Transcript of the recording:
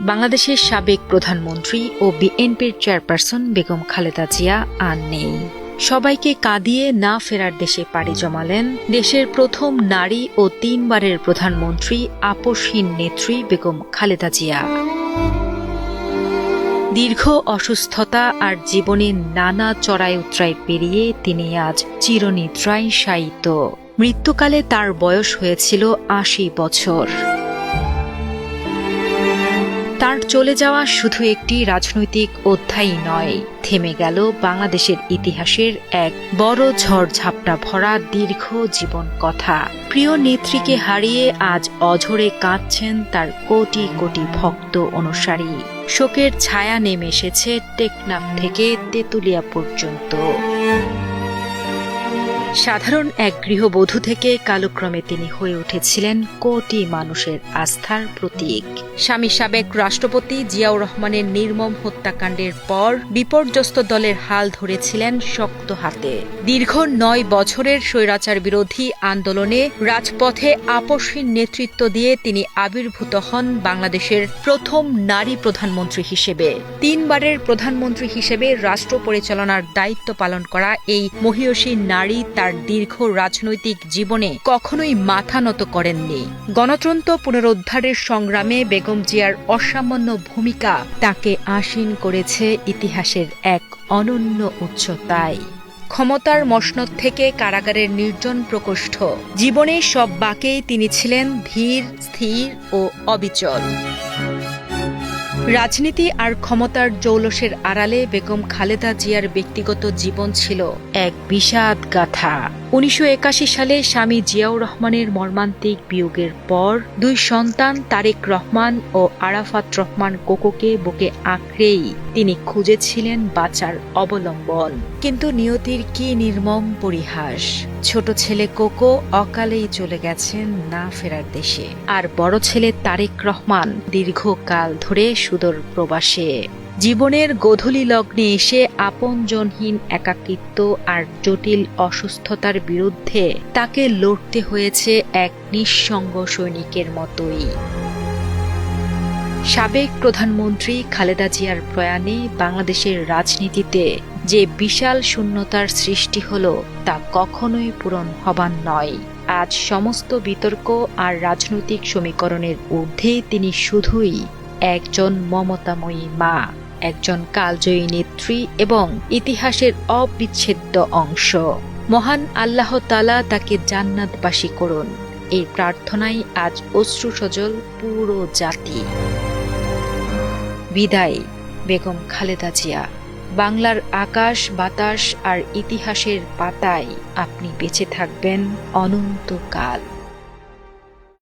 বাংলাদেশের সাবেক প্রধানমন্ত্রী ও বিএনপির চেয়ারপারসন বেগম খালেদা জিয়া আর নেই। সবাইকে কাঁদিয়ে না ফেরার দেশে পাড়ি জমালেন দেশের প্রথম নারী ও ৩ বারের প্রধানমন্ত্রী আপসহীন নেত্রী বেগম খালেদা জিয়া। দীর্ঘ অসুস্থতা আর জীবনের নানা চড়াই উতরাই পেরিয়ে তিনি আজ চিরনিদ্রায় শায়িত। মৃত্যুকালে তার বয়স হয়েছিল ৮০ বছর। তার চলে যাওয়া শুধু একটি রাজনৈতিক অধ্যায়ই নয়, থেমে গেল বাংলাদেশের ইতিহাসের এক বড় ঝড়ঝাপটা ভরা দীর্ঘ জীবন কথা। প্রিয় নেত্রীকে হারিয়ে আজ অঝরে কাঁদছেন তার কোটি কোটি ভক্ত অনুসারী। শোকের ছায়া নেমে এসেছে টেকনাফ থেকে তেঁতুলিয়া পর্যন্ত। সাধারণ এক গৃহবধূ থেকে কালক্রমে তিনি হয়ে উঠেছিলেন কোটি মানুষের আস্থার প্রতীক। স্বামী সাবেক রাষ্ট্রপতি জিয়াউর রহমানের নির্মম হত্যাকাণ্ডের পর বিপর্যস্ত দলের হাল ধরেছিলেন শক্ত হাতে। দীর্ঘ ৯ বছরের স্বৈরাচার বিরোধী আন্দোলনে রাজপথে আপসহীন নেতৃত্ব দিয়ে তিনি আবির্ভূত হন বাংলাদেশের প্রথম নারী প্রধানমন্ত্রী হিসেবে। ৩ বারের প্রধানমন্ত্রী হিসেবে রাষ্ট্র পরিচালনার দায়িত্ব পালন করা এই মহীয়সী নারী তার দীর্ঘ রাজনৈতিক জীবনে কখনোই মাথা নত করেননি। গণতন্ত্র পুনরুদ্ধারের সংগ্রামে বেগম জিয়ার অসামান্য ভূমিকা তাকে আসীন করেছে ইতিহাসের এক অনন্য উচ্চতায়। ক্ষমতার মসনদ থেকে কারাগারের নির্জন প্রকোষ্ঠ, জীবনের সব বাঁকেই তিনি ছিলেন ধীর, স্থির ও অবিচল। রাজনীতি আর ক্ষমতার জৌলসের আড়ালে বেগম খালেদা জিয়ার ব্যক্তিগত জীবন ছিল এক বিষাদ গাথা। ১৯৮১ সালে স্বামী জিয়াউর রহমানের মর্মান্তিক বিয়োগের পর ২ সন্তান তারেক রহমান ও আরাফাত রহমান কোকোকে বুকে আঁকড়েই তিনি খুঁজেছিলেন বাঁচার অবলম্বন। কিন্তু নিয়তির কি নির্মম পরিহাস! ছোট ছেলে কোকো অকালেই চলে গেছেন না ফেরার দেশে, আর বড় ছেলে তারেক রহমান দীর্ঘকাল ধরে সুদূর প্রবাসে। জীবনের গোধূলি লগ্নে এসে আপনজনহীন একাকিত্ব আর জটিল অসুস্থতার বিরুদ্ধে তাকে লড়তে হয়েছে এক নিঃসঙ্গ সৈনিকের মতোই। সাবেক প্রধানমন্ত্রী খালেদা জিয়ার প্রয়াণে বাংলাদেশের রাজনীতিতে যে বিশাল শূন্যতার সৃষ্টি হলো তা কখনোই পূরণ হবার নয়। আজ সমস্ত বিতর্ক আর রাজনৈতিক সমীকরণের ঊর্ধ্বে তিনি শুধুই একজন মমতাময়ী মা, একজন কালজয়ী নেত্রী এবং ইতিহাসের অবিচ্ছেদ্য অংশ। মহান আল্লাহ তাআলা তাকে জান্নাতবাসী করুন, এই প্রার্থনাই আজ অশ্রু সজল পুরো জাতি। বিদায় বেগম খালেদা জিয়া। বাংলার আকাশ বাতাস আর ইতিহাসের পাতায় আপনি বেঁচে থাকবেন অনন্তকাল।